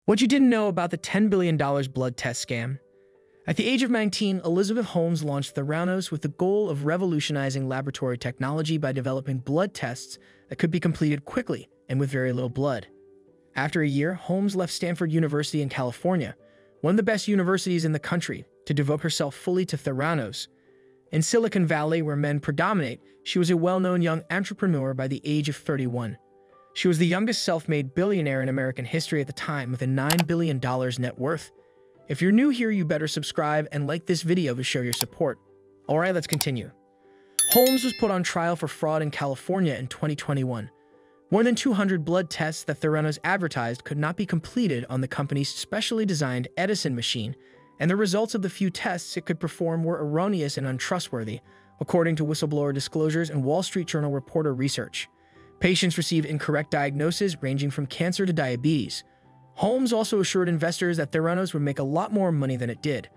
What you didn't know about the $10 billion blood test scam. At the age of 19, Elizabeth Holmes launched Theranos with the goal of revolutionizing laboratory technology by developing blood tests that could be completed quickly and with very little blood. After a year, Holmes left Stanford University in California, one of the best universities in the country, to devote herself fully to Theranos. In Silicon Valley, where men predominate, she was a well-known young entrepreneur by the age of 31. She was the youngest self-made billionaire in American history at the time, with a $9 billion net worth. If you're new here, you better subscribe and like this video to show your support. Alright, let's continue. Holmes was put on trial for fraud in California in 2021. More than 200 blood tests that Theranos advertised could not be completed on the company's specially designed Edison machine, and the results of the few tests it could perform were erroneous and untrustworthy, according to whistleblower disclosures and Wall Street Journal reporter research. Patients received incorrect diagnoses ranging from cancer to diabetes. Holmes also assured investors that Theranos would make a lot more money than it did.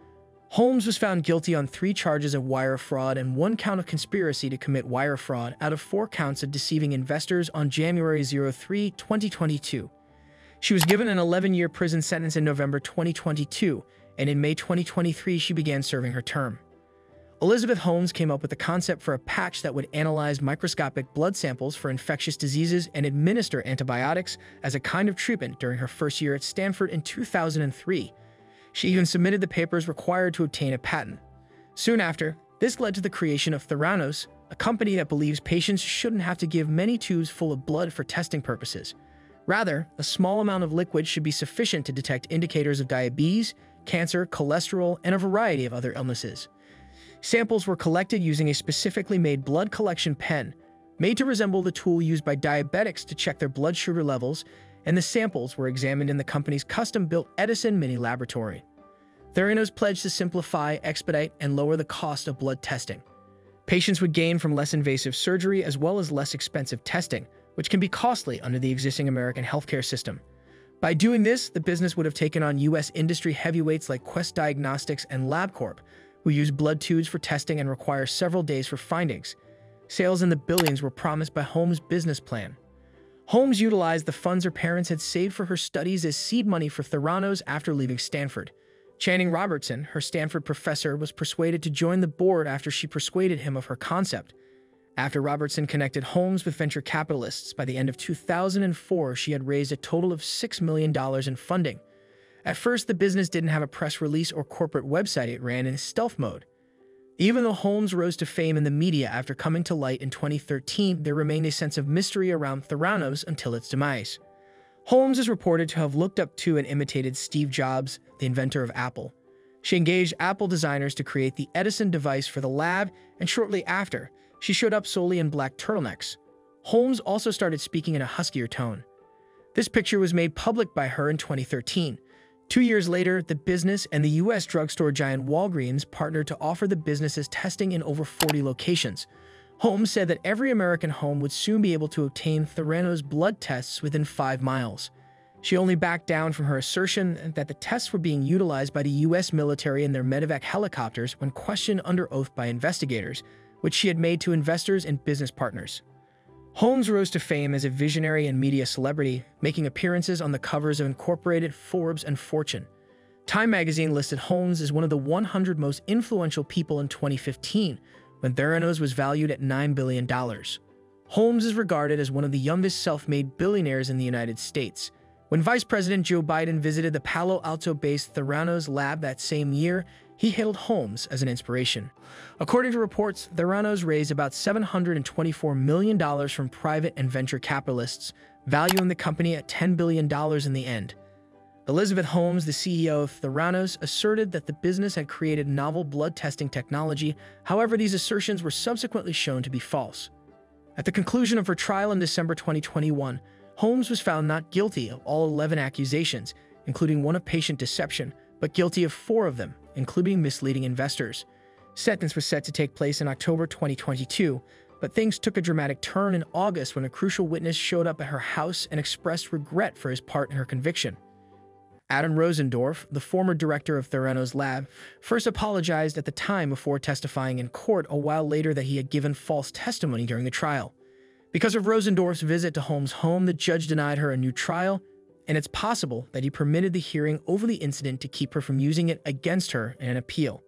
Holmes was found guilty on 3 charges of wire fraud and 1 count of conspiracy to commit wire fraud out of 4 counts of deceiving investors on January 3, 2022. She was given an 11-year prison sentence in November 2022, and in May 2023 she began serving her term. Elizabeth Holmes came up with the concept for a patch that would analyze microscopic blood samples for infectious diseases and administer antibiotics as a kind of treatment during her first year at Stanford in 2003. She even submitted the papers required to obtain a patent. Soon after, this led to the creation of Theranos, a company that believes patients shouldn't have to give many tubes full of blood for testing purposes. Rather, a small amount of liquid should be sufficient to detect indicators of diabetes, cancer, cholesterol, and a variety of other illnesses. Samples were collected using a specifically made blood collection pen, made to resemble the tool used by diabetics to check their blood sugar levels, and the samples were examined in the company's custom-built Edison mini laboratory. Theranos pledged to simplify, expedite, and lower the cost of blood testing. Patients would gain from less invasive surgery as well as less expensive testing, which can be costly under the existing American healthcare system. By doing this, the business would have taken on U.S. industry heavyweights like Quest Diagnostics and LabCorp, who use blood tubes for testing and require several days for findings. Sales in the billions were promised by Holmes' business plan. Holmes utilized the funds her parents had saved for her studies as seed money for Theranos after leaving Stanford. Channing Robertson, her Stanford professor, was persuaded to join the board after she persuaded him of her concept. After Robertson connected Holmes with venture capitalists, by the end of 2004, she had raised a total of $6 million in funding. At first, the business didn't have a press release or corporate website. It ran in stealth mode. Even though Holmes rose to fame in the media after coming to light in 2013, there remained a sense of mystery around Theranos until its demise. Holmes is reported to have looked up to and imitated Steve Jobs, the inventor of Apple. She engaged Apple designers to create the Edison device for the lab, and shortly after, she showed up solely in black turtlenecks. Holmes also started speaking in a huskier tone. This picture was made public by her in 2013. 2 years later, the business and the U.S. drugstore giant Walgreens partnered to offer the business's testing in over 40 locations. Holmes said that every American home would soon be able to obtain Theranos blood tests within 5 miles. She only backed down from her assertion that the tests were being utilized by the U.S. military in their medevac helicopters when questioned under oath by investigators, which she had made to investors and business partners. Holmes rose to fame as a visionary and media celebrity, making appearances on the covers of Incorporated, Forbes, and Fortune. Time magazine listed Holmes as one of the 100 most influential people in 2015, when Theranos was valued at $9 billion. Holmes is regarded as one of the youngest self-made billionaires in the United States. When Vice President Joe Biden visited the Palo Alto-based Theranos lab that same year, he hailed Holmes as an inspiration. According to reports, Theranos raised about $724 million from private and venture capitalists, valuing the company at $10 billion in the end. Elizabeth Holmes, the CEO of Theranos, asserted that the business had created novel blood testing technology. However, these assertions were subsequently shown to be false. At the conclusion of her trial in December 2021, Holmes was found not guilty of all 11 accusations, including one of patient deception, but guilty of 4 of them, including misleading investors. Sentence was set to take place in October 2022, but things took a dramatic turn in August when a crucial witness showed up at her house and expressed regret for his part in her conviction. Adam Rosendorf, the former director of Theranos Lab, first apologized at the time before testifying in court a while later that he had given false testimony during the trial. Because of Rosendorf's visit to Holmes' home, the judge denied her a new trial and it's possible that he permitted the hearing over the incident to keep her from using it against her in an appeal.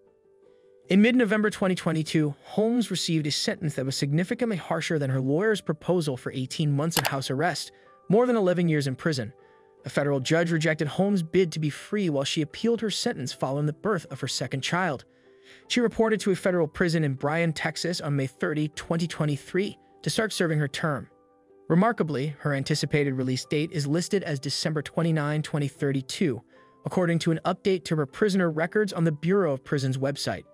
In mid-November 2022, Holmes received a sentence that was significantly harsher than her lawyer's proposal for 18 months of house arrest, more than 11 years in prison. A federal judge rejected Holmes' bid to be free while she appealed her sentence following the birth of her second child. She reported to a federal prison in Bryan, Texas on May 30, 2023, to start serving her term. Remarkably, her anticipated release date is listed as December 29, 2032, according to an update to her prisoner records on the Bureau of Prisons website.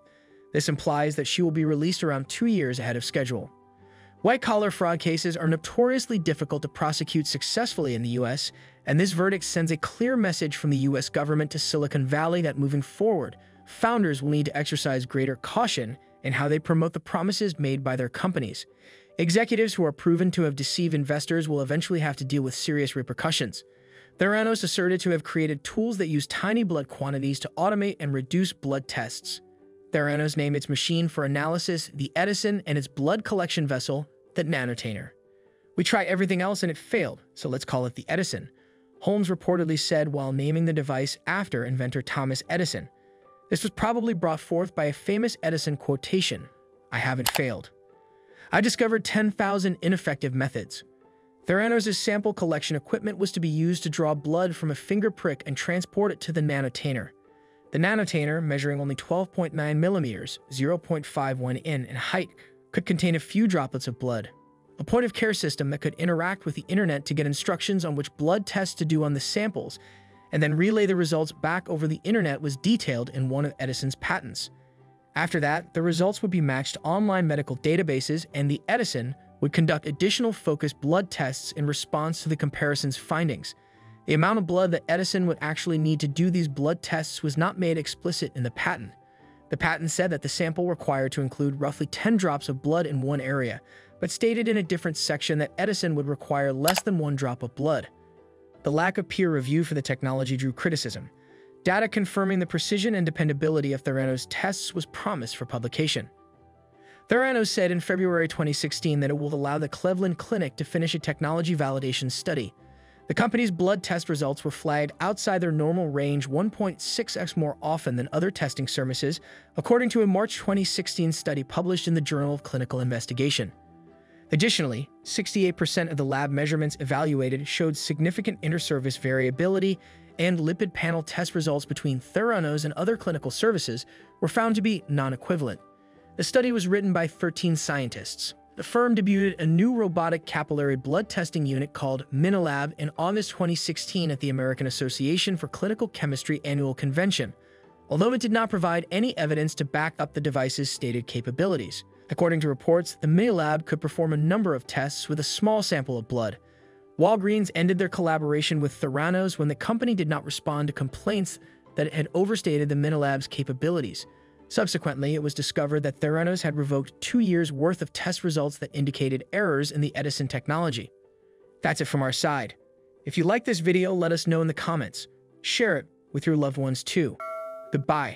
This implies that she will be released around 2 years ahead of schedule. White-collar fraud cases are notoriously difficult to prosecute successfully in the U.S., and this verdict sends a clear message from the U.S. government to Silicon Valley that moving forward, founders will need to exercise greater caution in how they promote the promises made by their companies. Executives who are proven to have deceived investors will eventually have to deal with serious repercussions. Theranos asserted to have created tools that use tiny blood quantities to automate and reduce blood tests. Theranos named its machine for analysis the Edison and its blood collection vessel the Nanotainer. "We tried everything else and it failed, so let's call it the Edison," Holmes reportedly said while naming the device after inventor Thomas Edison. This was probably brought forth by a famous Edison quotation, "I haven't failed. I discovered 10,000 ineffective methods." Theranos' sample collection equipment was to be used to draw blood from a finger prick and transport it to the Nanotainer. The Nanotainer, measuring only 12.9 millimeters (0.51 in) height, could contain a few droplets of blood. A point-of-care system that could interact with the internet to get instructions on which blood tests to do on the samples, and then relay the results back over the internet was detailed in one of Edison's patents. After that, the results would be matched to online medical databases, and the Edison would conduct additional focused blood tests in response to the comparison's findings. The amount of blood that Edison would actually need to do these blood tests was not made explicit in the patent. The patent said that the sample required to include roughly 10 drops of blood in one area, but stated in a different section that Edison would require less than 1 drop of blood. The lack of peer review for the technology drew criticism. Data confirming the precision and dependability of Theranos tests was promised for publication. Theranos said in February 2016 that it will allow the Cleveland Clinic to finish a technology validation study. The company's blood test results were flagged outside their normal range 1.6x more often than other testing services, according to a March 2016 study published in the Journal of Clinical Investigation. Additionally, 68% of the lab measurements evaluated showed significant inter-service variability, and lipid panel test results between Theranos and other clinical services were found to be non-equivalent. The study was written by 13 scientists. The firm debuted a new robotic capillary blood testing unit called Minilab in August 2016 at the American Association for Clinical Chemistry annual convention, although it did not provide any evidence to back up the device's stated capabilities. According to reports, the Minilab could perform a number of tests with a small sample of blood. Walgreens ended their collaboration with Theranos when the company did not respond to complaints that it had overstated the Minilab's capabilities. Subsequently, it was discovered that Theranos had revoked 2 years' worth of test results that indicated errors in the Edison technology. That's it from our side. If you like this video, let us know in the comments. Share it with your loved ones too. Goodbye.